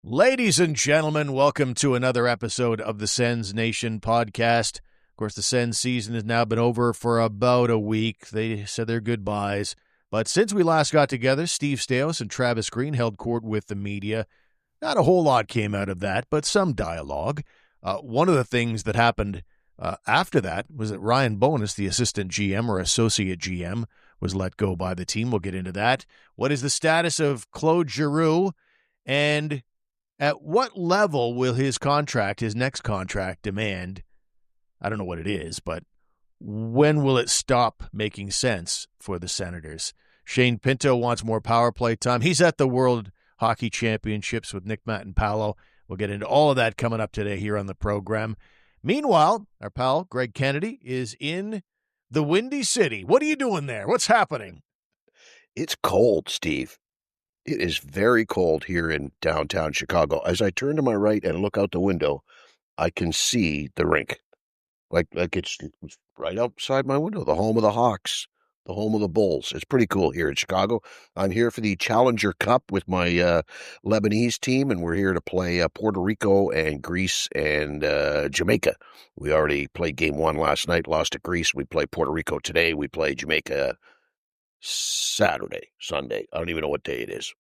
Ladies and gentlemen, welcome to another episode of the Sens Nation podcast. Of course, the Sens season has now been over for about a week. They said their goodbyes. But since we last got together, Steve Staios and Travis Green held court with the media. Not a whole lot came out of that, but some dialogue. One of the things that happened after that was that Ryan Bowness, the assistant GM or associate GM, was let go by the team. We'll get into that. What is the status of Claude Giroux? And at what level will his next contract demand? I don't know what it is, but when will it stop making sense for the Senators? Shane Pinto wants more power play time. He's at the World Hockey Championships with Nick Matinpalo. We'll get into all of that coming up today here on the program. Meanwhile, our pal Greg Kennedy is in the Windy City. What are you doing there? What's happening? It's cold, Steve. It is very cold here in downtown Chicago. As I turn to my right and look out the window, I can see the rink. Like it's right outside my window, the home of the Hawks, the home of the Bulls. It's pretty cool here in Chicago. I'm here for the Challenger Cup with my Lebanese team, and we're here to play Puerto Rico and Greece and Jamaica. We already played game one last night, lost to Greece. We play Puerto Rico today. We play Jamaica Sunday. I don't even know what day it is.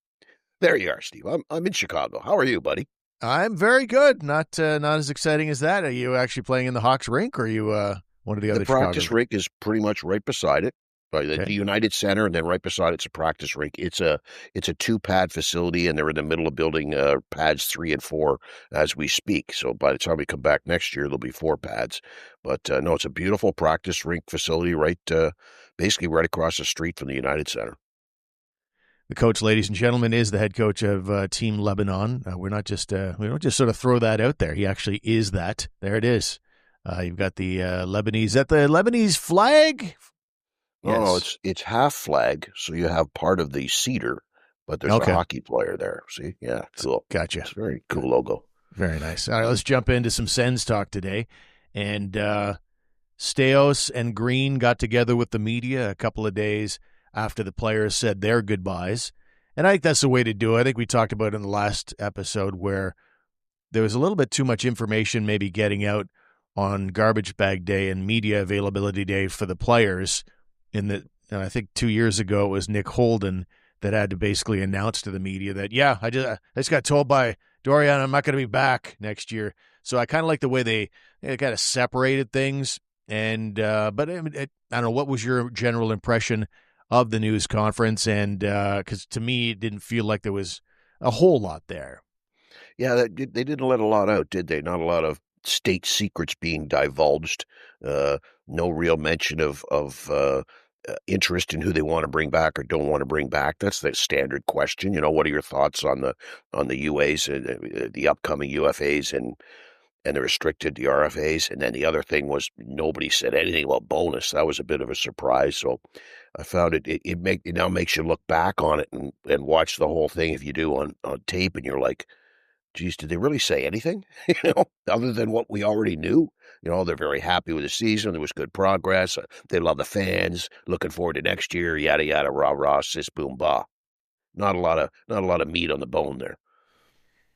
There you are, Steve. I'm in Chicago. How are you, buddy? I'm very good. Not as exciting as that. Are you actually playing in the Hawks rink, or are you one of the other? The practice rink is pretty much right beside it. The United Center, and then right beside it's a practice rink. It's a 2-pad facility, and they're in the middle of building pads 3 and 4 as we speak. So by the time we come back next year, there'll be 4 pads. But no, it's a beautiful practice rink facility, basically right across the street from the United Center. The coach, ladies and gentlemen, is the head coach of Team Lebanon. We don't just sort of throw that out there. He actually is that. There it is. You've got the Lebanese. Is that the Lebanese flag? No, it's half flag, so you have part of the cedar, but there's a hockey player there. See? Yeah, cool. Gotcha. It's a very cool logo. Very nice. All right, let's jump into some Sens talk today. And Staios and Green got together with the media a couple of days after the players said their goodbyes. And I think that's the way to do it. I think we talked about it in the last episode where there was a little bit too much information maybe getting out on garbage bag day and media availability day for the players. And I think 2 years ago it was Nick Holden that had to basically announce to the media that, I just got told by Dorian I'm not going to be back next year. So I kind of like the way they kind of separated things. And but I don't know, what was your general impression of the news conference? And because to me it didn't feel like there was a whole lot there. Yeah, they didn't let a lot out, did they? Not a lot of state secrets being divulged. No real mention of interest in who they want to bring back or don't want to bring back. That's the standard question. What are your thoughts on the UAs, the upcoming UFAs and the restricted, the RFAs? And then the other thing was nobody said anything about Bowness. That was a bit of a surprise. So I found it now makes you look back on it and watch the whole thing if you do on tape, and you're like, geez, did they really say anything, other than what we already knew? They're very happy with the season. There was good progress. They love the fans. Looking forward to next year. Yada yada, rah rah, sis boom ba. Not a lot of meat on the bone there.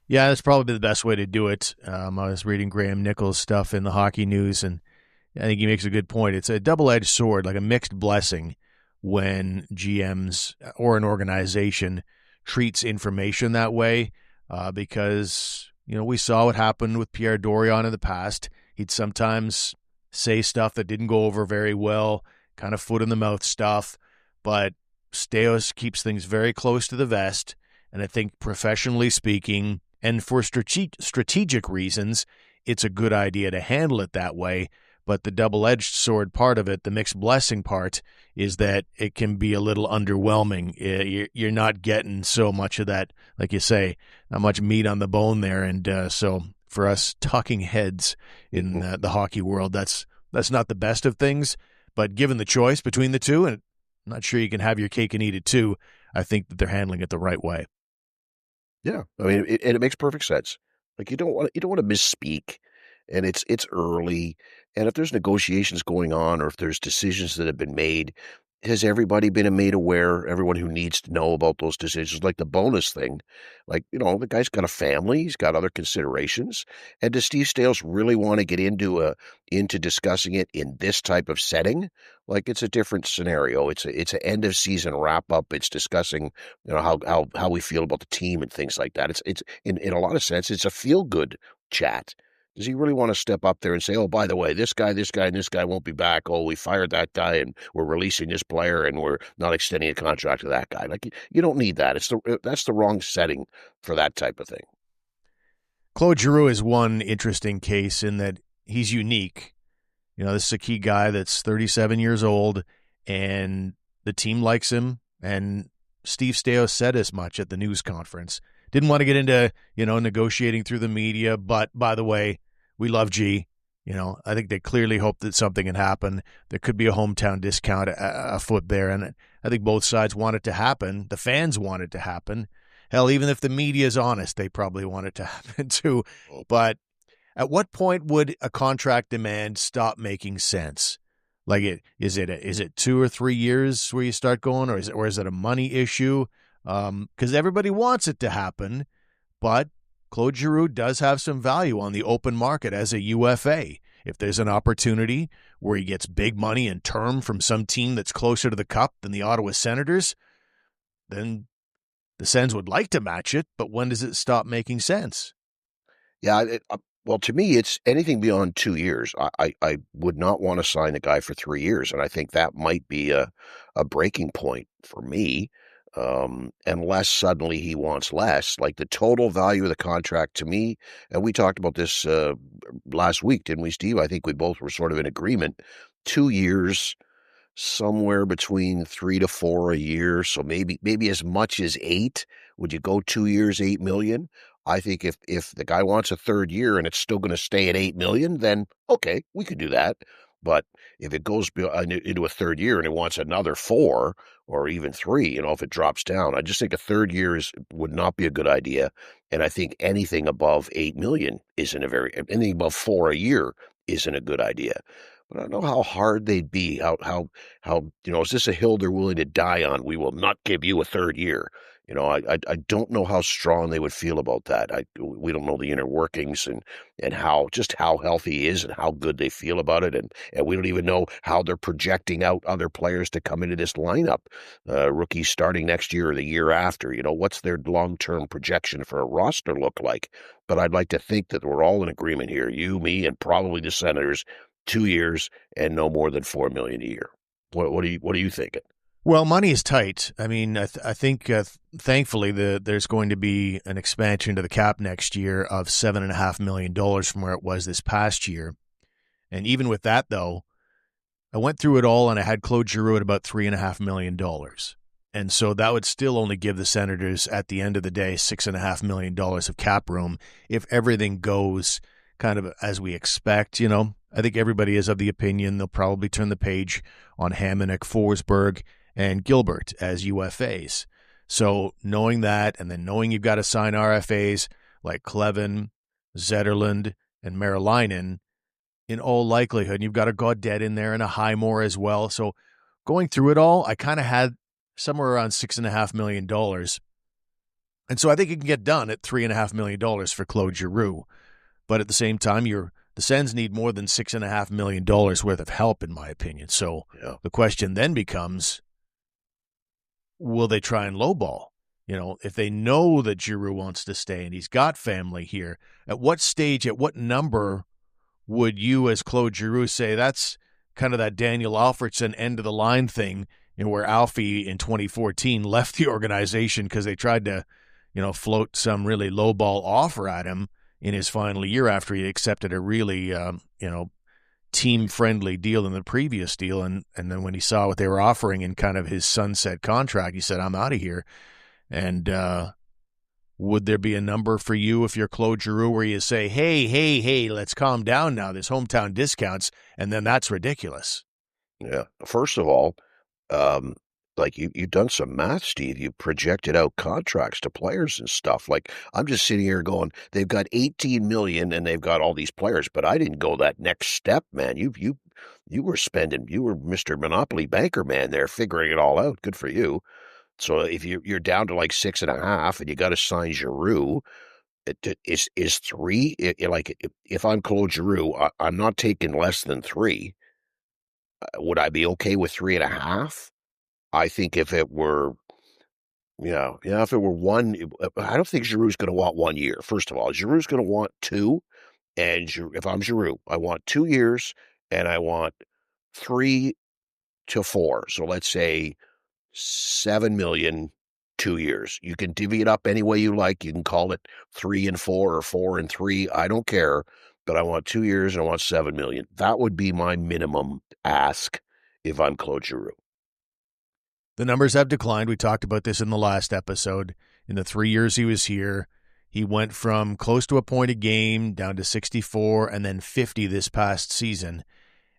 Yeah, that's probably the best way to do it. I was reading Graham Nichols' stuff in the Hockey News, and I think he makes a good point. It's a double-edged sword, like a mixed blessing, when GMs or an organization treats information that way. Because, we saw what happened with Pierre Dorion in the past. He'd sometimes say stuff that didn't go over very well, kind of foot-in-the-mouth stuff, but Staios keeps things very close to the vest, and I think professionally speaking, and for strategic reasons, it's a good idea to handle it that way. But the double-edged sword part of it, the mixed blessing part, is that it can be a little underwhelming. You're not getting so much of that, like you say, not much meat on the bone there. And so for us talking heads in the hockey world, that's not the best of things. But given the choice between the two, and I'm not sure you can have your cake and eat it too, I think that they're handling it the right way. Yeah, I mean, it makes perfect sense. Like you don't want to misspeak. And it's early, and if there's negotiations going on or if there's decisions that have been made, has everybody been made aware, everyone who needs to know about those decisions, like the Bowness thing? Like, the guy's got a family, he's got other considerations. And does Steve Stales really want to get into discussing it in this type of setting? Like, it's a different scenario. It's an end of season wrap up. It's discussing, how we feel about the team and things like that. It's in a lot of sense, it's a feel good chat. Does he really want to step up there and say, "Oh, by the way, this guy, and this guy won't be back. Oh, we fired that guy, and we're releasing this player, and we're not extending a contract to that guy"? Like, you don't need that. That's the wrong setting for that type of thing. Claude Giroux is one interesting case in that he's unique. This is a key guy that's 37 years old, and the team likes him, and Steve Staios said as much at the news conference. Didn't want to get into, negotiating through the media, but by the way, we love G. I think they clearly hope that something can happen. There could be a hometown discount afoot there, and I think both sides want it to happen. The fans want it to happen. Hell, even if the media is honest, they probably want it to happen too. But at what point would a contract demand stop making sense? Like, is it 2 or 3 years where you start going, or is it a money issue? Because everybody wants it to happen, but Claude Giroux does have some value on the open market as a UFA. If there's an opportunity where he gets big money in term from some team that's closer to the cup than the Ottawa Senators, then the Sens would like to match it, but when does it stop making sense? Yeah, well, to me, it's anything beyond 2 years. I would not want to sign a guy for 3 years, and I think that might be a breaking point for me, unless suddenly he wants less. Like, the total value of the contract to me, and we talked about this last week, didn't we, Steve? I think we both were sort of in agreement. 2 years, somewhere between 3 to 4 a year, so maybe as much as 8. Would you go 2 years, 8 million? I think if the guy wants a third year and it's still going to stay at 8 million, then okay, we could do that. But if it goes into a third year and it wants another 4 or even 3, if it drops down, I just think a third year would not be a good idea. And I think anything above 8 million anything above 4 a year isn't a good idea. But I don't know how hard they'd be. How is this a hill they're willing to die on? We will not give you a third year. I don't know how strong they would feel about that. We don't know the inner workings and how healthy he is and how good they feel about it, and we don't even know how they're projecting out other players to come into this lineup, rookies starting next year or the year after. What's their long-term projection for a roster look like? But I'd like to think that we're all in agreement here, you, me, and probably the Senators. 2 years and no more than 4 million a year. What are you thinking? Well, money is tight. I mean, I think thankfully there's going to be an expansion to the cap next year of $7.5 million from where it was this past year. And even with that, though, I went through it all and I had Claude Giroux at about $3.5 million. And so that would still only give the Senators at the end of the day $6.5 million of cap room if everything goes kind of as we expect. I think everybody is of the opinion they'll probably turn the page on Hamonic, Forsberg, and Gilbert as UFAs. So knowing that, and then knowing you've got to sign RFAs like Clevin, Zetterlund, and Marilainen, in all likelihood, you've got a Gaudette in there and a Highmore as well. So going through it all, I kind of had somewhere around $6.5 million. And so I think it can get done at $3.5 million for Claude Giroux. But at the same time, the Sens need more than $6.5 million worth of help, in my opinion. So The question then becomes, will they try and lowball? If they know that Giroux wants to stay and he's got family here, at what stage, at what number would you as Claude Giroux say that's kind of that Daniel Alfredson end of the line thing, where Alfie in 2014 left the organization because they tried to, float some really lowball offer at him in his final year after he accepted a really, team-friendly deal in the previous deal. And then when he saw what they were offering in kind of his sunset contract, he said, I'm out of here. And would there be a number for you if you're Claude Giroux where you say, hey, let's calm down now, there's hometown discounts, and then that's ridiculous? Yeah. First of all, like you've done some math, Steve. You projected out contracts to players and stuff. Like I'm just sitting here going, they've got 18 million and they've got all these players, but I didn't go that next step, man. You were spending, you were Mr. Monopoly Banker man there, figuring it all out. Good for you. So if you're down to like 6.5 and you got to sign Giroux, is three like if I'm Claude Giroux, I'm not taking less than three. Would I be okay with 3.5? I think if it were, if it were one, I don't think Giroux's going to want 1 year. First of all, Giroux's going to want two, and if I'm Giroux, I want 2 years, and I want 3 to 4. So let's say 7 million, 2 years. You can divvy it up any way you like. You can call it 3 and 4 or 4 and 3. I don't care, but I want 2 years and I want 7 million. That would be my minimum ask if I'm Claude Giroux. The numbers have declined. We talked about this in the last episode. In the 3 years he was here, he went from close to a point a game down to 64 and then 50 this past season.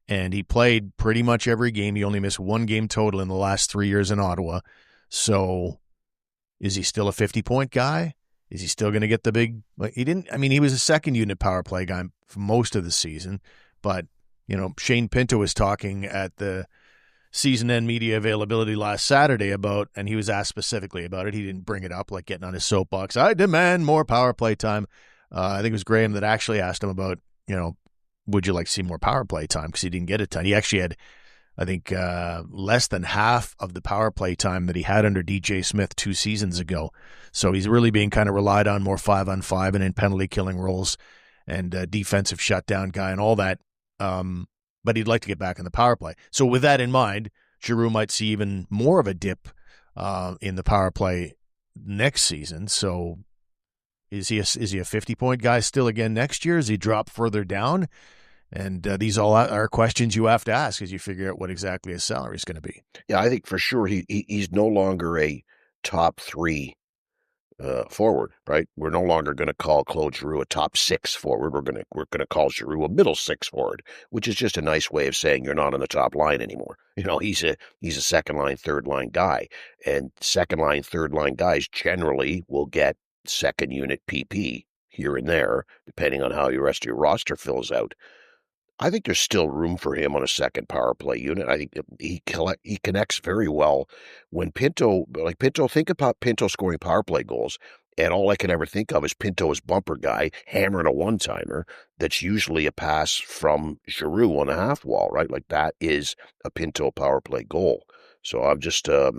And he played pretty much every game. He only missed one game total in the last 3 years in Ottawa. So is he still a 50-point guy? Is he still going to get the big – he was a second-unit power play guy for most of the season. But, Shane Pinto was talking at the season-end media availability last Saturday about – and he was asked specifically about it. He didn't bring it up like getting on his soapbox. I demand more power play time. I think it was Graham that actually asked him about, would you like to see more power play time? Because he didn't get a ton. He actually had, I think, less than half of the power play time that he had under DJ Smith 2 seasons ago. So he's really being kind of relied on more 5-on-5 and in penalty killing roles and defensive shutdown guy and all that. But he'd like to get back in the power play. So with that in mind, Giroux might see even more of a dip in the power play next season. So is he a 50-point guy still again next year? Does he drop further down? And these all are questions you have to ask as you figure out what exactly his salary is going to be. Yeah, I think for sure he's no longer a top 3 forward, right? We're no longer going to call Claude Giroux a top 6 forward. We're gonna call Giroux a middle 6 forward, which is just a nice way of saying you're not on the top line anymore. He's a second line, third line guy, and second line, third line guys generally will get second unit PP here and there, depending on how the rest of your roster fills out. I think there's still room for him on a second power play unit. I think he connects very well when Pinto, think about Pinto scoring power play goals, and all I can ever think of is Pinto as bumper guy hammering a one-timer that's usually a pass from Giroux on a half wall, right? Like that is a Pinto power play goal. So I'm just, to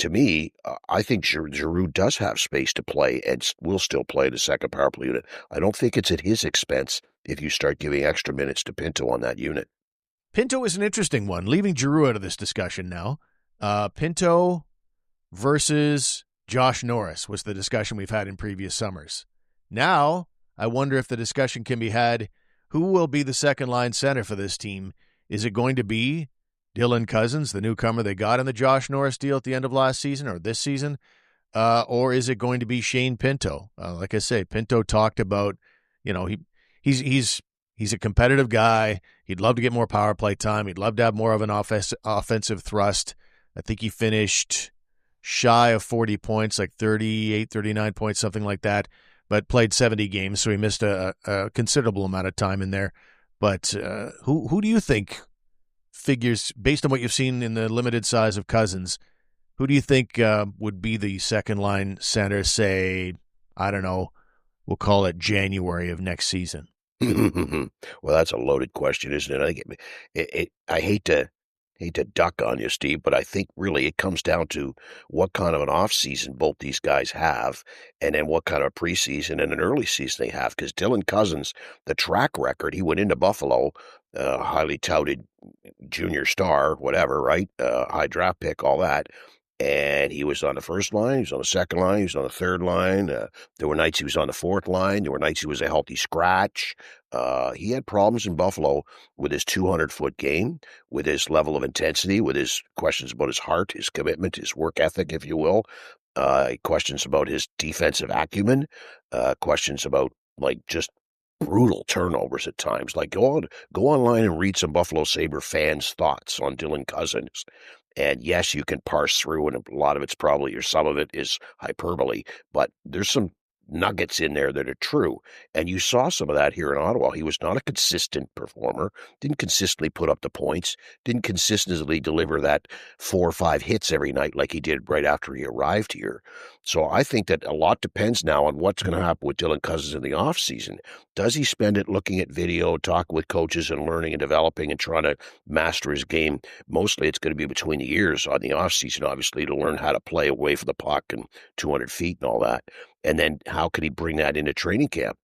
me, I think Giroux does have space to play and will still play the second power play unit. I don't think it's at his expense if you start giving extra minutes to Pinto on that unit. Pinto is an interesting one. Leaving Giroux out of this discussion now. Pinto versus Josh Norris was the discussion we've had in previous summers. Now, I wonder if the discussion can be had, who will be the second-line center for this team? Is it going to be Dylan Cozens, the newcomer they got in the Josh Norris deal at the end of last season or this season? Or is it going to be Shane Pinto? Like I say, Pinto talked about, he's a competitive guy. He'd love to get more power play time. He'd love to have more of an offensive thrust. I think he finished shy of 40 points, like 38, 39 points, something like that, but played 70 games, so he missed a considerable amount of time in there. But who do you think figures, based on what you've seen in the limited size of Cozens, who do you think would be the second-line center, say, I don't know, we'll call it January of next season? Well, that's a loaded question, isn't it? I hate to duck on you, Steve, but I think really it comes down to what kind of an off season both these guys have, and then what kind of preseason and an early season they have. Because Dylan Cozens, the track record, he went into Buffalo, highly touted junior star, whatever, right? High draft pick, all that. And he was on the first line, he was on the second line, he was on the third line. There were nights he was on the fourth line. There were nights he was a healthy scratch. He had problems in Buffalo with his 200-foot game, with his level of intensity, with his questions about his heart, his commitment, his work ethic, if you will. Questions about his defensive acumen. Questions about, just brutal turnovers at times. Go online and read some Buffalo Sabre fans' thoughts on Dylan Cozens. And yes, you can parse through, and a lot of it's probably, or some of it is hyperbole, but there's some nuggets in there that are true. And you saw some of that here in Ottawa. He was not a consistent performer, didn't consistently put up the points, didn't consistently deliver that 4 or 5 hits every night like he did right after he arrived here. So I think that a lot depends now on what's going to happen with Dylan Cozens in the offseason. Does he spend it looking at video, talking with coaches and learning and developing and trying to master his game? Mostly it's going to be between the years on the offseason, obviously, to learn how to play away from the puck and 200 feet and all that. And then how can he bring that into training camp?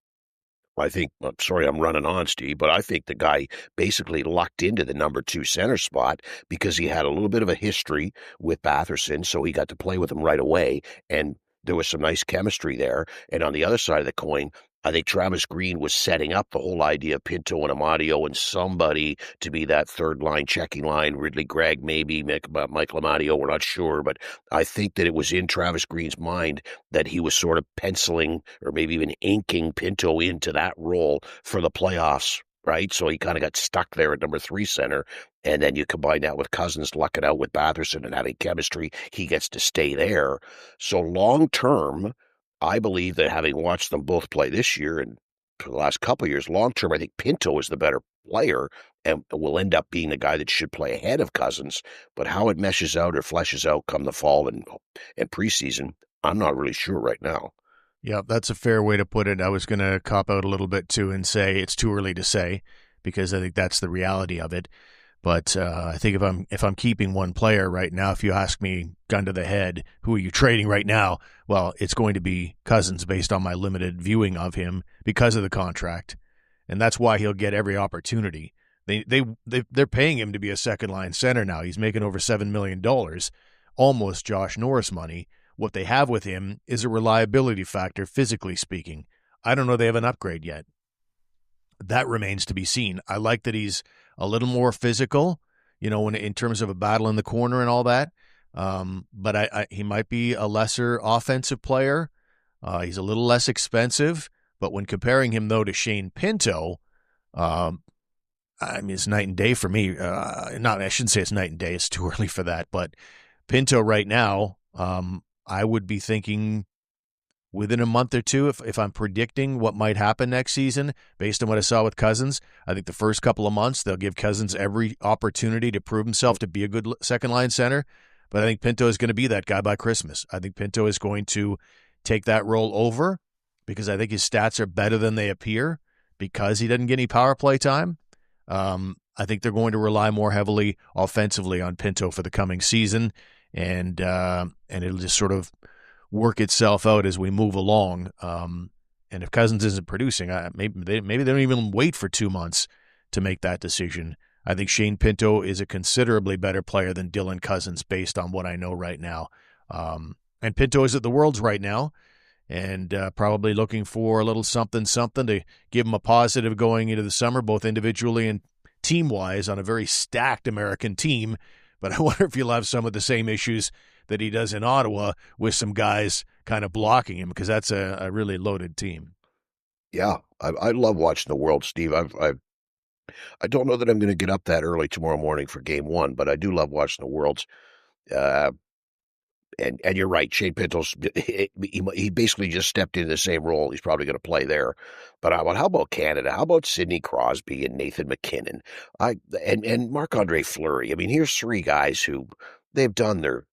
I think, I'm sorry, I'm running on, Steve, but I think the guy basically lucked into the number 2 center spot because he had a little bit of a history with Batherson, so he got to play with him right away, and there was some nice chemistry there. And on the other side of the coin, I think Travis Green was setting up the whole idea of Pinto and Amadio and somebody to be that third line, checking line, Ridley Gregg, maybe Michael Amadio, we're not sure, but I think that it was in Travis Green's mind that he was sort of penciling or maybe even inking Pinto into that role for the playoffs, right? So he kind of got stuck there at number 3 center. And then you combine that with Cozens lucking out with Batherson and having chemistry, he gets to stay there. So long term, I believe that having watched them both play this year and for the last couple of years, long term, I think Pinto is the better player and will end up being the guy that should play ahead of Cozens. But how it meshes out or fleshes out come the fall and preseason, I'm not really sure right now. Yeah, that's a fair way to put it. I was going to cop out a little bit too and say it's too early to say because I think that's the reality of it. But I think if I'm keeping one player right now, if you ask me, gun to the head, who are you trading right now? Well, it's going to be Cozens based on my limited viewing of him because of the contract, and that's why he'll get every opportunity. They're paying him to be a second line center now. He's making over $7 million, almost Josh Norris money. What they have with him is a reliability factor, physically speaking. I don't know they have an upgrade yet. That remains to be seen. I like that he's a little more physical, in terms of a battle in the corner and all that. But he might be a lesser offensive player. He's a little less expensive. But when comparing him, though, to Shane Pinto, it's night and day for me. I shouldn't say it's night and day. It's too early for that. But Pinto right now, I would be thinking within a month or two, if I'm predicting what might happen next season, based on what I saw with Cozens, I think the first couple of months, they'll give Cozens every opportunity to prove himself to be a good second-line center. But I think Pinto is going to be that guy by Christmas. I think Pinto is going to take that role over because I think his stats are better than they appear because he doesn't get any power play time. I think they're going to rely more heavily offensively on Pinto for the coming season, and it'll just sort of work itself out as we move along. And if Cozens isn't producing, maybe they don't even wait for 2 months to make that decision. I think Shane Pinto is a considerably better player than Dylan Cozens based on what I know right now. And Pinto is at the Worlds right now and probably looking for a little something to give him a positive going into the summer, both individually and team-wise on a very stacked American team. But I wonder if he'll have some of the same issues that he does in Ottawa with some guys kind of blocking him because that's a really loaded team. Yeah, I love watching the World, Steve. I don't know that I'm going to get up that early tomorrow morning for Game 1, but I do love watching the Worlds. And you're right, Shane Pinto's he basically just stepped into the same role. He's probably going to play there. But how about Canada? How about Sidney Crosby and Nathan McKinnon? And Marc-Andre Fleury. I mean, here's 3 guys who they've done their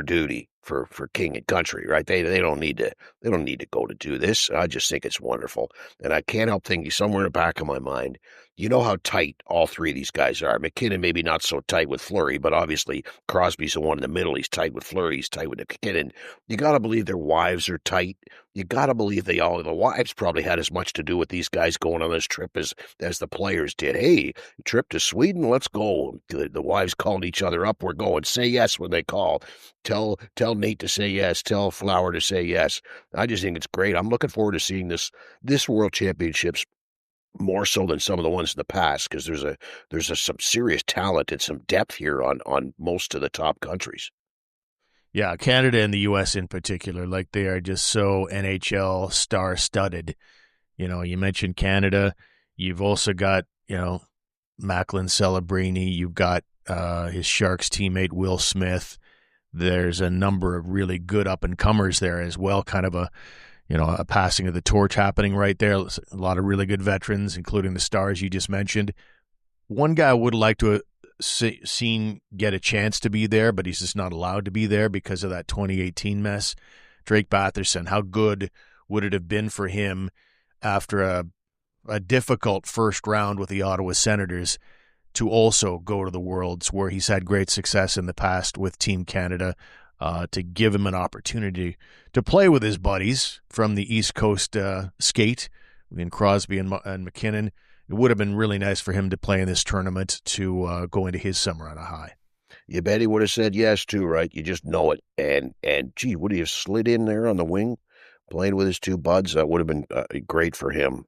duty for king and country, right? They don't need to go to do this. I just think it's wonderful. And I can't help thinking somewhere in the back of my mind, you know how tight all 3 of these guys are. McKinnon maybe not so tight with Fleury, but obviously Crosby's the one in the middle. He's tight with Fleury. He's tight with McKinnon. You got to believe their wives are tight. You got to believe the wives probably had as much to do with these guys going on this trip as the players did. Hey, trip to Sweden, let's go. The wives calling each other up. We're going. Say yes when they call. Tell Nate to say yes. Tell Flower to say yes. I just think it's great. I'm looking forward to seeing this World Championships more so than some of the ones in the past because there's some serious talent and some depth here on most of the top countries. Yeah, Canada and the U.S. in particular, like they are just so NHL star-studded. You mentioned Canada. You've also got, Macklin Celebrini. You've got his Sharks teammate Will Smith. There's a number of really good up-and-comers there as well, kind of a passing of the torch happening right there. A lot of really good veterans, including the stars you just mentioned. One guy I would like to have seen get a chance to be there, but he's just not allowed to be there because of that 2018 mess. Drake Batherson, how good would it have been for him after a difficult first round with the Ottawa Senators to also go to the Worlds, where he's had great success in the past with Team Canada, to give him an opportunity to play with his buddies from the East Coast skate in Crosby and McKinnon. It would have been really nice for him to play in this tournament to go into his summer on a high. You bet he would have said yes too, right? You just know it. And gee, would he have slid in there on the wing, playing with his two buds? That would have been great for him.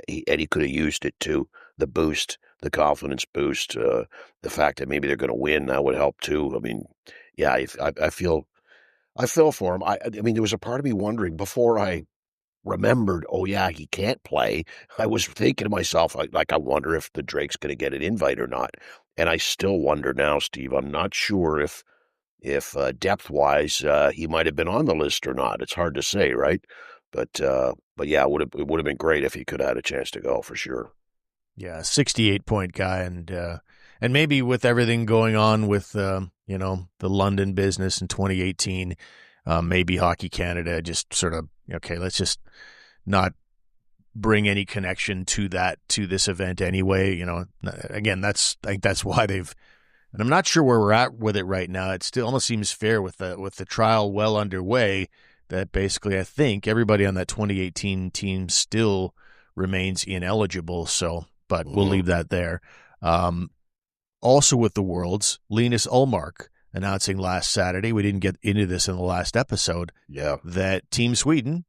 He could have used it too. The boost, the confidence boost, the fact that maybe they're going to win, that would help too. I mean, yeah, I feel for him. I mean, there was a part of me wondering before I remembered, oh yeah, he can't play. I was thinking to myself, I wonder if the Drake's going to get an invite or not. And I still wonder now, Steve. I'm not sure if depth-wise he might have been on the list or not. It's hard to say, right? But yeah, it would have been great if he could have had a chance to go for sure. Yeah, 68-point guy, and maybe with everything going on with the London business in 2018, maybe Hockey Canada just sort of let's just not bring any connection to this event anyway. Again, I think that's why they've. And I'm not sure where we're at with it right now. It still almost seems fair with the trial well underway that basically I think everybody on that 2018 team still remains ineligible. So. But we'll leave that there. Also with the Worlds, Linus Ullmark announcing last Saturday, we didn't get into this in the last episode, that Team Sweden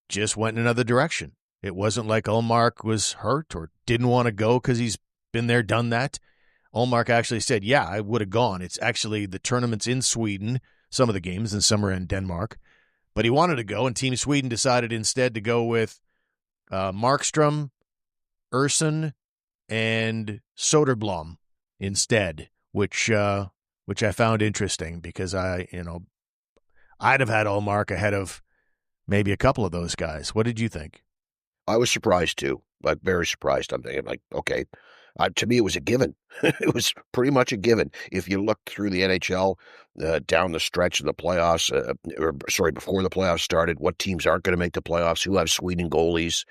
just went in another direction. It wasn't like Ullmark was hurt or didn't want to go because he's been there, done that. Ullmark actually said, yeah, I would have gone. It's actually the tournaments in Sweden, some of the games, and some are in Denmark. But he wanted to go, and Team Sweden decided instead to go with Markstrom, Urson, and Soderblom instead, which I found interesting because I'd have had Ullmark ahead of maybe a couple of those guys. What did you think? I was surprised too, like very surprised. I'm thinking okay, to me it was a given. It was pretty much a given. If you look through the NHL down the stretch of the playoffs, before the playoffs started, what teams aren't going to make the playoffs, who have Sweden goalies,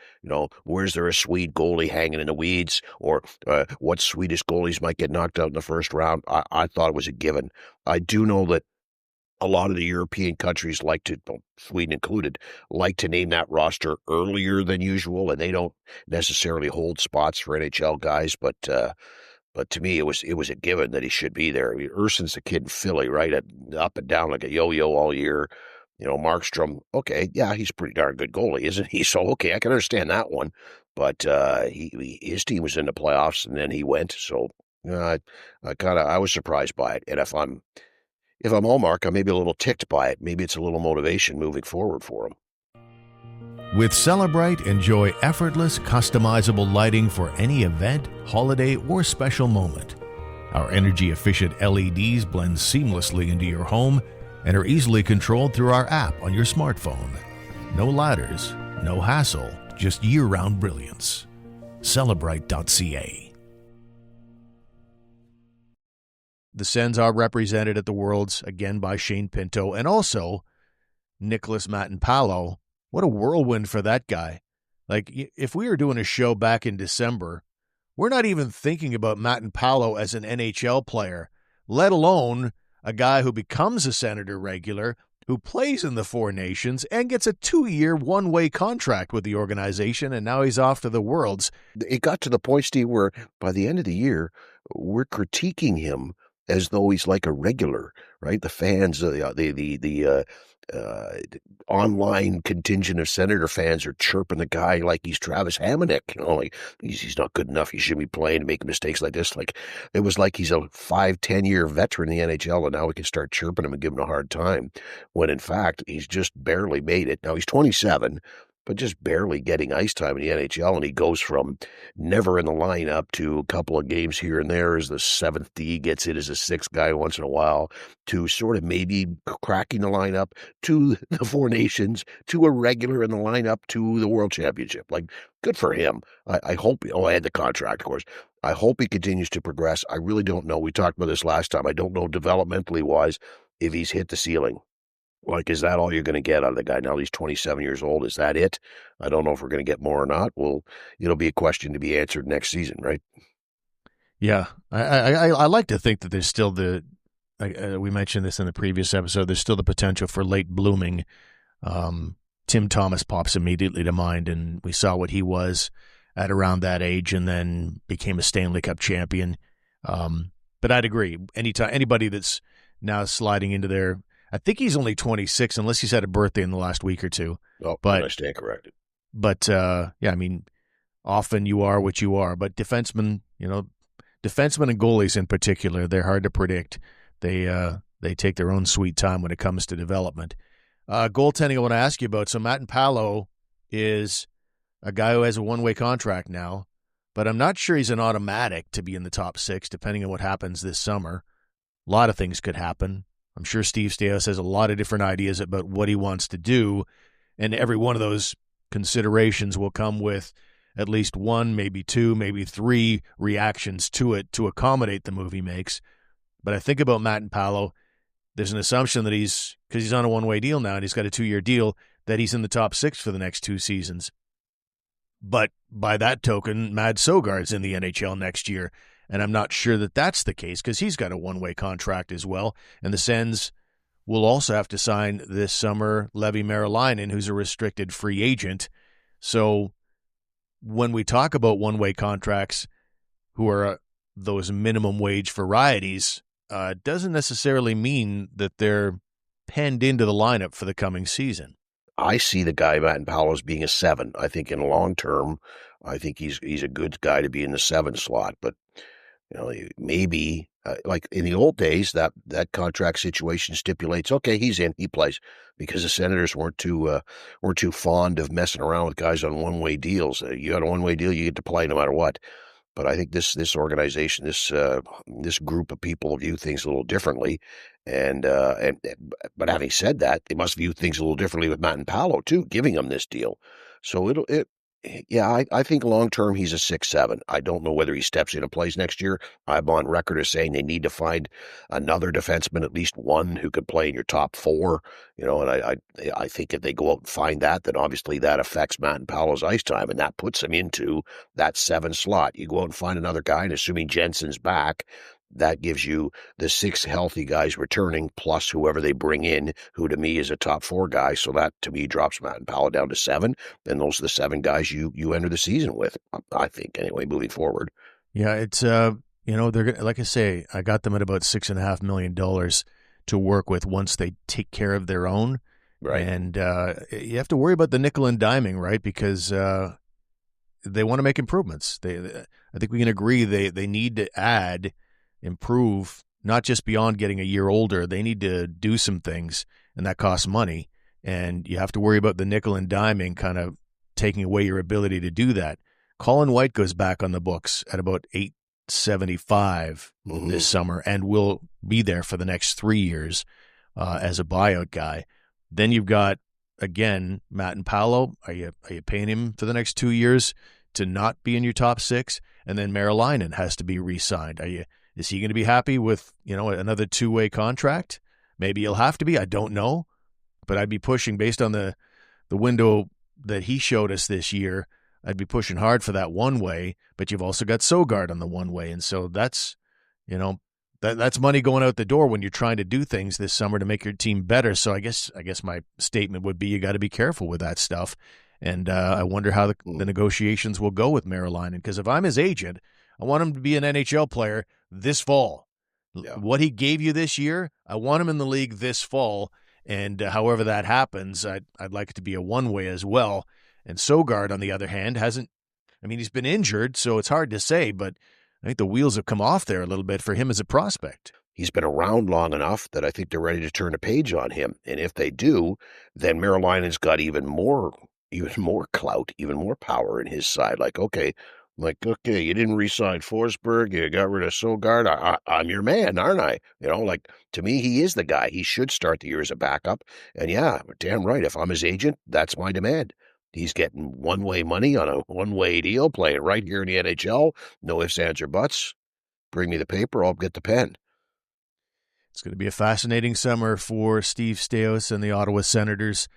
where's there a Swede goalie hanging in the weeds, or what Swedish goalies might get knocked out in the first round, I thought it was a given. I do know that a lot of the European countries like to, Sweden included, like to name that roster earlier than usual, and they don't necessarily hold spots for NHL guys, but to me, it was a given that he should be there. I mean, Urson's a kid in Philly, right? Up and down like a yo-yo all year. Markstrom, okay, yeah, he's a pretty darn good goalie, isn't he? So, okay, I can understand that one. But his team was in the playoffs, and then he went. So, I was surprised by it. And if I'm Ullmark, I'm maybe a little ticked by it. Maybe it's a little motivation moving forward for him. With Celebrite, enjoy effortless, customizable lighting for any event, holiday, or special moment. Our energy-efficient LEDs blend seamlessly into your home and are easily controlled through our app on your smartphone. No ladders, no hassle, just year-round brilliance. Celebrite.ca. The Sens are represented at the Worlds, again by Shane Pinto, and also Nicholas Matinpalo. What a whirlwind for that guy. Like, if we were doing a show back in December, we're not even thinking about Matinpalo as an NHL player, let alone a guy who becomes a Senator regular, who plays in the Four Nations, and gets a 2-year, one-way contract with the organization, and now he's off to the Worlds. It got to the point, Steve, where by the end of the year, we're critiquing him as though he's like a regular, right? The fans, the online contingent of Senator fans are chirping the guy like he's Travis Hamonic. Like he's not good enough. He shouldn't be playing and making mistakes like this. Like it was like he's a 5-10 year veteran in the NHL, and now we can start chirping him and giving him a hard time. When in fact he's just barely made it. Now he's 27. but just barely getting ice time in the NHL, and he goes from never in the lineup to a couple of games here and there as the seventh D, gets in as a sixth guy once in a while, to sort of maybe cracking the lineup, to the Four Nations, to a regular in the lineup, to the World Championship. Like, good for him. I hope, I had the contract, of course. I hope he continues to progress. I really don't know. We talked about this last time. I don't know developmentally wise if he's hit the ceiling. Like, is that all you're going to get out of the guy? Now he's 27 years old. Is that it? I don't know if we're going to get more or not. Well, it'll be a question to be answered next season, right? Yeah. I like to think that there's still we mentioned this in the previous episode, there's still the potential for late blooming. Tim Thomas pops immediately to mind, and we saw what he was at around that age and then became a Stanley Cup champion. But I'd agree. Anybody that's now sliding into their, I think he's only 26 unless he's had a birthday in the last week or two. Oh, but I stand corrected. But, yeah, I mean, often you are what you are. But defensemen and goalies in particular, they're hard to predict. They take their own sweet time when it comes to development. Goaltending I want to ask you about. So Matinpalo is a guy who has a one-way contract now, but I'm not sure he's an automatic to be in the top six, depending on what happens this summer. A lot of things could happen. I'm sure Steve Staios has a lot of different ideas about what he wants to do, and every one of those considerations will come with at least one, maybe two, maybe three reactions to it to accommodate the move he makes. But I think about Matinpalo, there's an assumption that because he's on a one-way deal now and he's got a 2-year deal, that he's in the top six for the next 2 seasons. But by that token, Mad Sogard's in the NHL next year. And I'm not sure that that's the case because he's got a one-way contract as well. And the Sens will also have to sign this summer Levi Merilainen, who's a restricted free agent. So when we talk about one-way contracts who are those minimum wage varieties, doesn't necessarily mean that they're penned into the lineup for the coming season. I see the guy Matinpalo as being a 7. I think in long term, I think he's a good guy to be in the 7 slot. But maybe like in the old days, that contract situation stipulates, okay, he's in, he plays, because the Senators weren't too fond of messing around with guys on one-way deals. You got a one-way deal, you get to play no matter what. But I think this organization, this group of people view things a little differently, but having said that, they must view things a little differently with Matinpalo too, giving him this deal. So I think long term he's a 6-7. I don't know whether he steps in and plays next year. I'm on record as saying they need to find another defenseman, at least one who could play in your top 4. And I think if they go out and find that, then obviously that affects Matinpalo's ice time, and that puts him into that 7 slot. You go out and find another guy, and assuming Jensen's back, that gives you the 6 healthy guys returning plus whoever they bring in, who to me is a top 4 guy. So that to me drops Matinpalo down to 7. And those are the 7 guys you enter the season with, I think, anyway, moving forward. Yeah, it's they're gonna, like I say, I got them at about $6.5 million to work with once they take care of their own. Right. And you have to worry about the nickel and diming, right? Because they want to make improvements. I think we can agree they need to improve, not just beyond getting a year older. They need to do some things, and that costs money. And you have to worry about the nickel and diming kind of taking away your ability to do that. Colin White goes back on the books at about $875 this summer and will be there for the next 3 years as a buyout guy. Then you've got, again, Matinpalo. Are you paying him for the next 2 years to not be in your top 6? And then Merilainen has to be re-signed. Is he going to be happy with, another 2-way contract? Maybe he'll have to be. I don't know. But I'd be pushing based on the window that he showed us this year. I'd be pushing hard for that one-way, but you've also got Sogard on the one-way. And so that's, that's money going out the door when you're trying to do things this summer to make your team better. So I guess my statement would be you got to be careful with that stuff. And I wonder how the negotiations will go with Merilainen, because if I'm his agent, I want him to be an NHL player this fall. Yeah. What he gave you this year, I want him in the league this fall. And however that happens, I'd like it to be a one-way as well. And Sogard, on the other hand, he's been injured, so it's hard to say, but I think the wheels have come off there a little bit for him as a prospect. He's been around long enough that I think they're ready to turn a page on him. And if they do, then Merilainen's got even more even more clout, even more power in his side. Like, okay, you didn't re-sign Forsberg, you got rid of Sogard. I'm your man, aren't I? Like, to me, he is the guy. He should start the year as a backup. And yeah, damn right. If I'm his agent, that's my demand. He's getting one-way money on a one-way deal, playing right here in the NHL. No ifs, ands, or buts. Bring me the paper, I'll get the pen. It's going to be a fascinating summer for Steve Staios and the Ottawa Senators.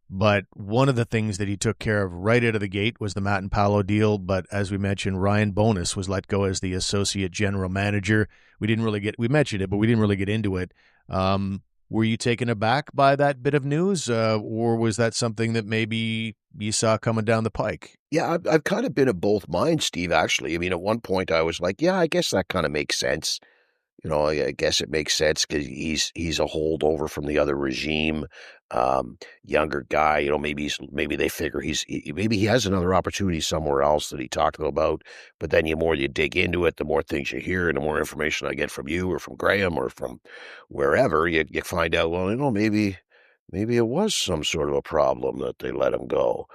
But one of the things that he took care of right out of the gate was the Matinpalo deal. But as we mentioned, Ryan Bowness was let go as the associate general manager. We mentioned it, but we didn't really get into it. Were you taken aback by that bit of news, or was that something that maybe you saw coming down the pike? Yeah, I've kind of been of both minds, Steve, actually. I mean, at one point I was like, yeah, I guess that kind of makes sense. I guess it makes sense because he's a holdover from the other regime, younger guy. Maybe they figure maybe he has another opportunity somewhere else that he talked about. But then the more you dig into it, the more things you hear, and the more information I get from you or from Graham or from wherever, you find out. Well, maybe it was some sort of a problem that they let him go.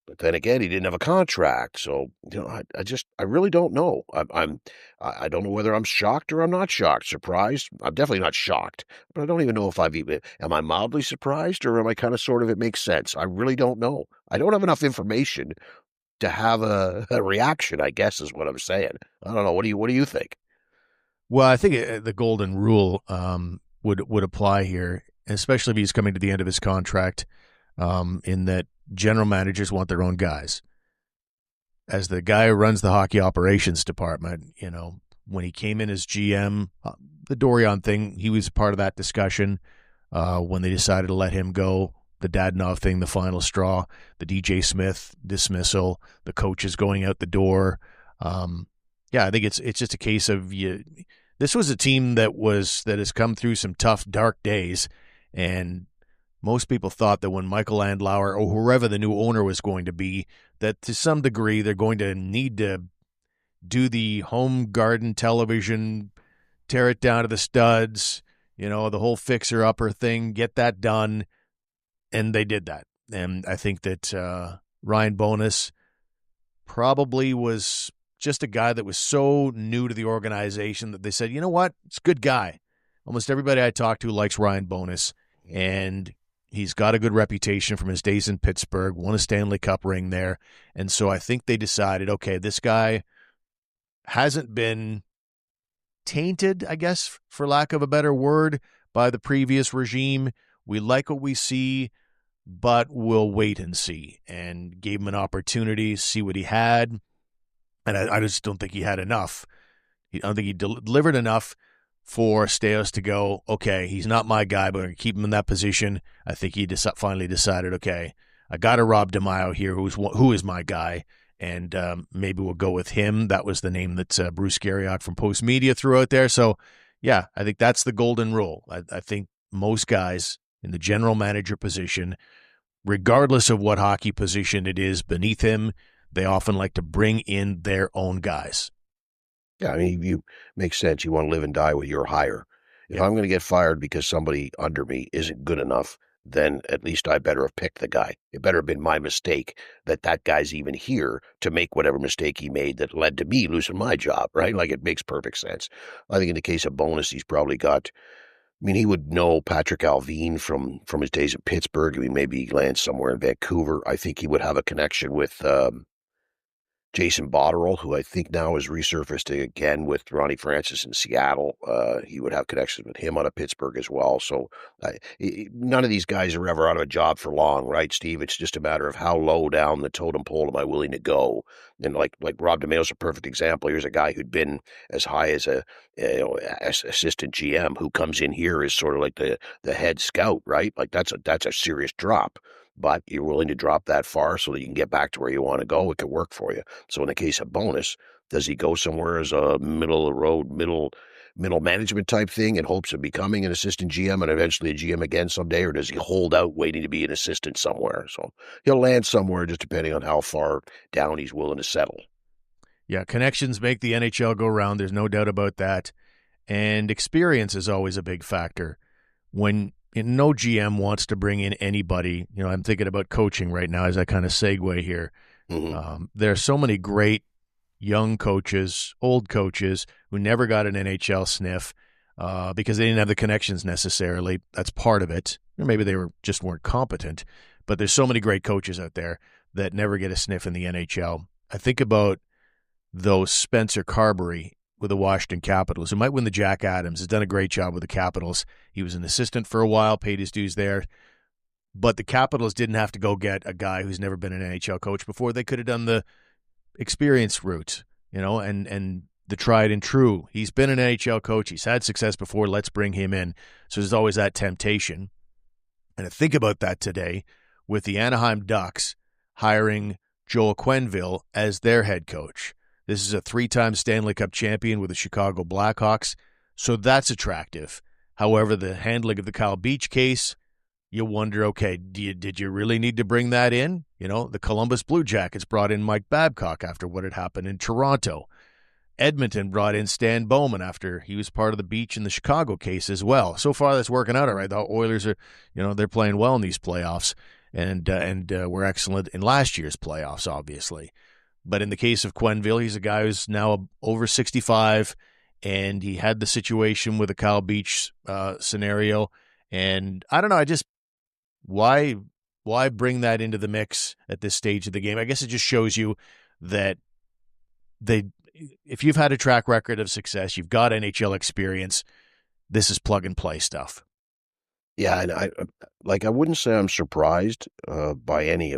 But then again, he didn't have a contract, so I really don't know. I don't know whether I'm shocked or I'm not shocked. Surprised? I'm definitely not shocked, but I don't even know if am I mildly surprised or am I kind of sort of it makes sense. I really don't know. I don't have enough information to have a reaction, I guess is what I'm saying. I don't know. What do you think? Well, I think the golden rule would apply here, especially if he's coming to the end of his contract, in that general managers want their own guys. As the guy who runs the hockey operations department, when he came in as GM, the Dorion thing, he was part of that discussion when they decided to let him go. The Dadonov thing, the final straw, the DJ Smith dismissal, the coaches going out the door. I think it's just a case of this was a team that has come through some tough, dark days, and most people thought that when Michael Andlauer or whoever the new owner was going to be, that to some degree they're going to need to do the home garden television, tear it down to the studs, the whole fixer-upper thing, get that done, and they did that. And I think that Ryan Bowness probably was just a guy that was so new to the organization that they said, you know what, it's a good guy. Almost everybody I talk to likes Ryan Bowness, and he's got a good reputation from his days in Pittsburgh, won a Stanley Cup ring there. And so I think they decided, okay, this guy hasn't been tainted, I guess, for lack of a better word, by the previous regime. We like what we see, but we'll wait and see. And gave him an opportunity, see what he had. And I just don't think he had enough. I don't think he delivered enough for Staios to go, okay, he's not my guy, but we're going to keep him in that position. I think he finally decided, okay, I got a Rob DeMaio here who is my guy, and maybe we'll go with him. That was the name that Bruce Garriock from Post Media threw out there. So, yeah, I think that's the golden rule. I think most guys in the general manager position, regardless of what hockey position it is beneath him, they often like to bring in their own guys. Yeah, I mean, you makes sense. You want to live and die with your hire. If I'm going to get fired because somebody under me isn't good enough, then at least I better have picked the guy. It better have been my mistake that guy's even here to make whatever mistake he made that led to me losing my job, right? Like, it makes perfect sense. I think in the case of Bowness, he's probably got, he would know Patrick Alvin from his days in Pittsburgh. Maybe he lands somewhere in Vancouver. I think he would have a connection with Jason Botterill, who I think now is resurfaced again with Ronnie Francis in Seattle. He would have connections with him out of Pittsburgh as well. So none of these guys are ever out of a job for long, right, Steve? It's just a matter of how low down the totem pole am I willing to go. And like Rob DeMaio's a perfect example. Here's a guy who'd been as high as as assistant GM who comes in here as sort of like the head scout, right? Like that's a serious drop. But you're willing to drop that far so that you can get back to where you want to go. It could work for you. So in the case of Bowness, does he go somewhere as a middle of the road, middle management type thing in hopes of becoming an assistant GM and eventually a GM again someday? Or does he hold out waiting to be an assistant somewhere? So he'll land somewhere just depending on how far down he's willing to settle. Yeah, connections make the NHL go round. There's no doubt about that. And experience is always a big factor. When no GM wants to bring in anybody. I'm thinking about coaching right now as I kind of segue here. There are so many great young coaches, old coaches who never got an NHL sniff because they didn't have the connections necessarily. That's part of it. Or maybe they weren't competent. But there's so many great coaches out there that never get a sniff in the NHL. I think about those Spencer Carberry with the Washington Capitals, who might win the Jack Adams, has done a great job with the Capitals. He was an assistant for a while, paid his dues there. But the Capitals didn't have to go get a guy who's never been an NHL coach before. They could have done the experience route, and the tried and true. He's been an NHL coach. He's had success before. Let's bring him in. So there's always that temptation. And I think about that today with the Anaheim Ducks hiring Joel Quenneville as their head coach. This is a 3-time Stanley Cup champion with the Chicago Blackhawks, so that's attractive. However, the handling of the Kyle Beach case, you wonder, okay, did you really need to bring that in? The Columbus Blue Jackets brought in Mike Babcock after what had happened in Toronto. Edmonton brought in Stan Bowman after he was part of the Beach in the Chicago case as well. So far, that's working out all right. The Oilers are, they're playing well in these playoffs, and were excellent in last year's playoffs, obviously. But in the case of Quenneville, he's a guy who's now over 65, and he had the situation with the Kyle Beach scenario. And I don't know, why bring that into the mix at this stage of the game? I guess it just shows you that if you've had a track record of success, you've got NHL experience, this is plug-and-play stuff. Yeah, and I wouldn't say I'm surprised by any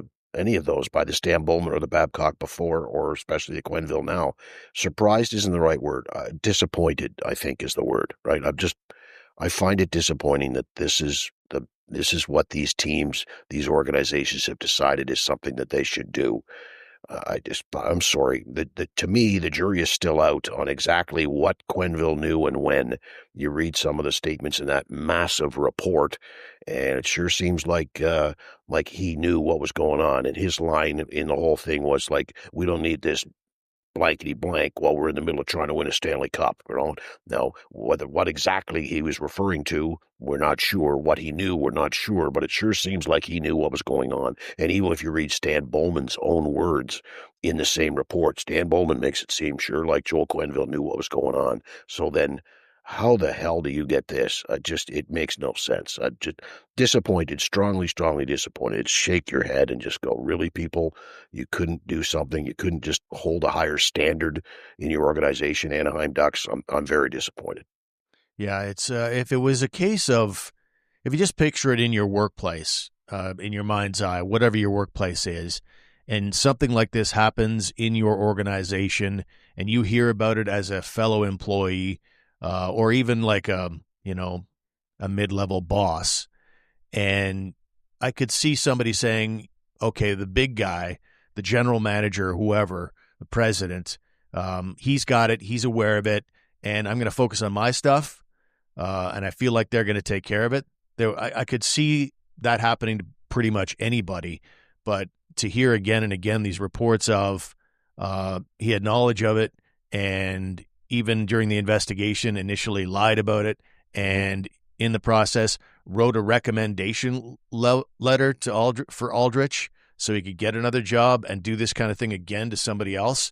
of those, by the Stan Bowman or the Babcock before, or especially the Quenneville now. Surprised isn't the right word. Disappointed, I think, is the word, right? I find it disappointing that this is what these teams, these organizations have decided is something that they should do. I'm sorry. To me, the jury is still out on exactly what Quenneville knew and when. You read some of the statements in that massive report, and it sure seems like he knew what was going on. And his line in the whole thing was like, "We don't need this blankety blank while we're in the middle of trying to win a Stanley Cup." Now, what exactly he was referring to, we're not sure. What he knew, we're not sure. But it sure seems like he knew what was going on. And even if you read Stan Bowman's own words in the same report, Stan Bowman makes it seem sure like Joel Quenneville knew what was going on. So then, how the hell do you get this? It makes no sense. Just disappointed, strongly disappointed. Shake your head and just go, really, people? You couldn't do something? You couldn't just hold a higher standard in your organization, Anaheim Ducks? I'm very disappointed. Yeah, it's if it was a case of, if you just picture it in your workplace, in your mind's eye, whatever your workplace is, and something like this happens in your organization, and you hear about it as a fellow employee, or even like a mid-level boss. And I could see somebody saying, okay, the big guy, the general manager, whoever, the president, he's got it, he's aware of it, and I'm going to focus on my stuff, and I feel like they're going to take care of it. I could see that happening to pretty much anybody, but to hear again and again these reports of he had knowledge of it, and even during the investigation initially lied about it, and in the process wrote a recommendation letter to for Aldrich so he could get another job and do this kind of thing again to somebody else.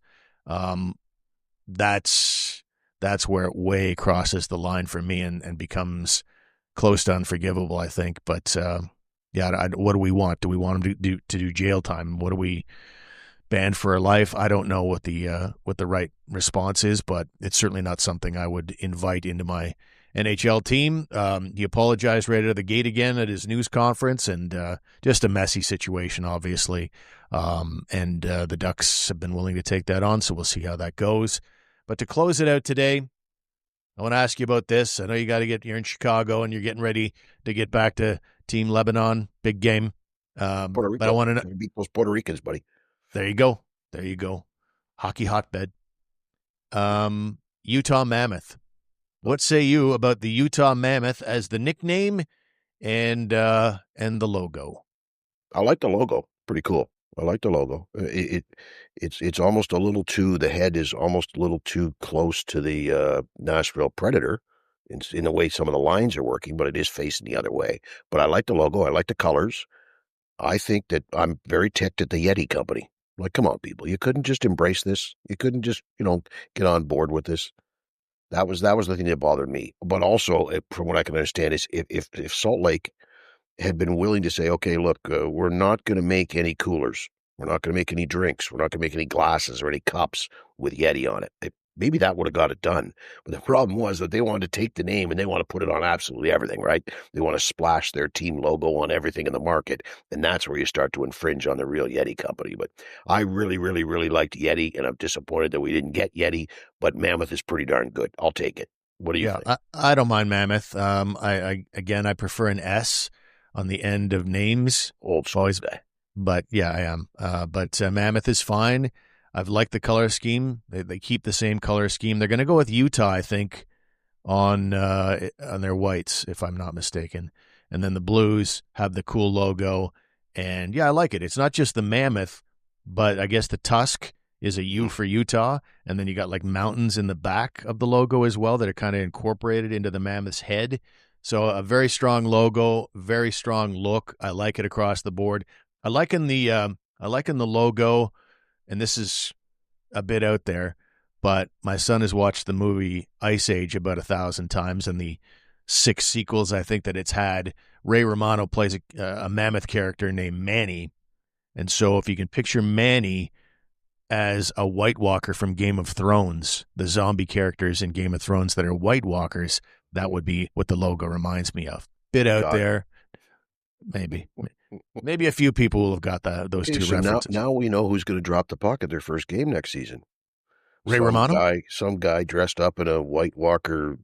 That's where it way crosses the line for me and becomes close to unforgivable, I think. But what do we want? Do we want him to do jail time? What do we banned for life? I don't know what the right response is, but it's certainly not something I would invite into my NHL team. He apologized right out of the gate again at his news conference, and just a messy situation, obviously. And the Ducks have been willing to take that on, so we'll see how that goes. But to close it out today, I want to ask you about this. I know you're in Chicago and you're getting ready to get back to Team Lebanon, big game. Puerto Rico. But I want to know, beat those Puerto Ricans, buddy. There you go. Hockey hotbed. Utah Mammoth. What say you about the Utah Mammoth as the nickname and the logo? I like the logo. Pretty cool. I like the logo. It's almost a little too, the head is almost a little too close to the Nashville Predator, in the way some of the lines are working, but it is facing the other way. But I like the logo. I like the colors. I think that I'm very ticked at the Yeti company. Like, come on, people. You couldn't just embrace this. You couldn't just, get on board with this. That was the thing that bothered me. But also, from what I can understand, is if Salt Lake had been willing to say, okay, look, we're not going to make any coolers. We're not going to make any drinks. We're not going to make any glasses or any cups with Yeti on it. Maybe that would have got it done. But the problem was that they wanted to take the name and they want to put it on absolutely everything, right? They want to splash their team logo on everything in the market. And that's where you start to infringe on the real Yeti company. But I really, really, really liked Yeti, and I'm disappointed that we didn't get Yeti. But Mammoth is pretty darn good. I'll take it. What do you think? I don't mind Mammoth. I prefer an S on the end of names. Old school guy. But yeah, I am. But Mammoth is fine. I've liked the color scheme. They keep the same color scheme. They're going to go with Utah, I think, on their whites, if I'm not mistaken. And then the blues have the cool logo. And yeah, I like it. It's not just the mammoth, but I guess the tusk is a U for Utah. And then you got like mountains in the back of the logo as well that are kind of incorporated into the mammoth's head. So a very strong logo, very strong look. I like it across the board. I like in the logo. And this is a bit out there, but my son has watched the movie Ice Age about 1,000 times, and the 6 sequels I think that it's had. Ray Romano plays a mammoth character named Manny. And so if you can picture Manny as a White Walker from Game of Thrones, the zombie characters in Game of Thrones that are White Walkers, that would be what the logo reminds me of. Bit out there. Maybe a few people will have got those two references. Now we know who's going to drop the puck at their first game next season. Ray Romano? Some guy dressed up in a White Walker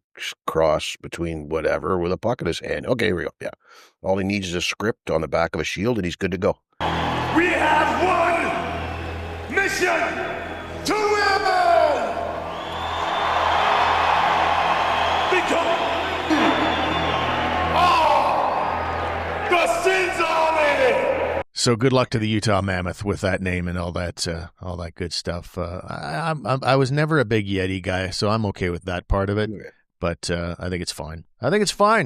cross between whatever with a puck in his hand. Okay, here we go. Yeah. All he needs is a script on the back of a shield, and he's good to go. We have one mission to win! Become the Sins Army! So good luck to the Utah Mammoth with that name and all that good stuff. I was never a big Yeti guy, so I'm okay with that part of it. Okay. But I think it's fine.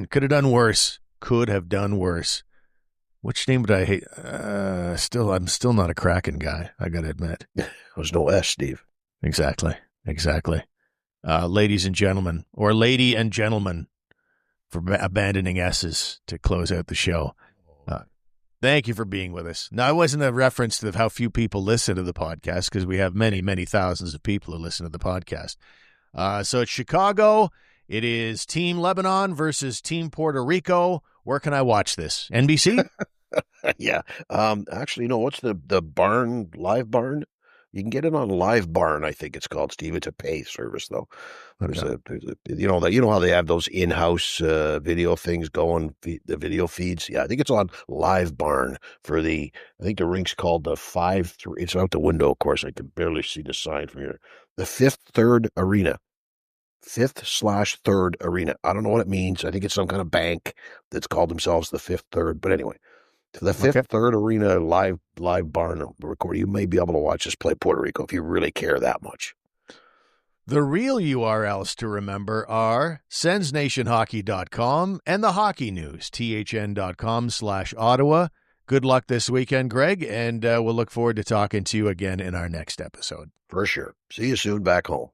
Could have done worse. Which name would I hate? I'm still not a Kraken guy, I got to admit. There's no S, Steve. Exactly. Ladies and gentlemen, or lady and gentlemen, for abandoning S's to close out the show. Thank you for being with us. Now, it wasn't a reference to how few people listen to the podcast, because we have many, many thousands of people who listen to the podcast. So it's Chicago. It is Team Lebanon versus Team Puerto Rico. Where can I watch this? NBC? Yeah. Actually, what's the barn, live barn? You can get it on Live Barn, I think it's called, Steve. It's a pay service, though. There's how they have those in-house video things going, the video feeds. Yeah, I think it's on Live Barn for I think the rink's called the 5-3. It's out the window, of course. I can barely see the sign from here. The 5th/3 Arena. 5th/3 Arena. I don't know what it means. I think it's some kind of bank that's called themselves the 5th/3. But anyway. To the 5th/3 Arena live barn recording. You may be able to watch us play Puerto Rico if you really care that much. The real URLs to remember are SensNationHockey.com and the Hockey News, THN.com/Ottawa. Good luck this weekend, Greg, and we'll look forward to talking to you again in our next episode. For sure. See you soon back home.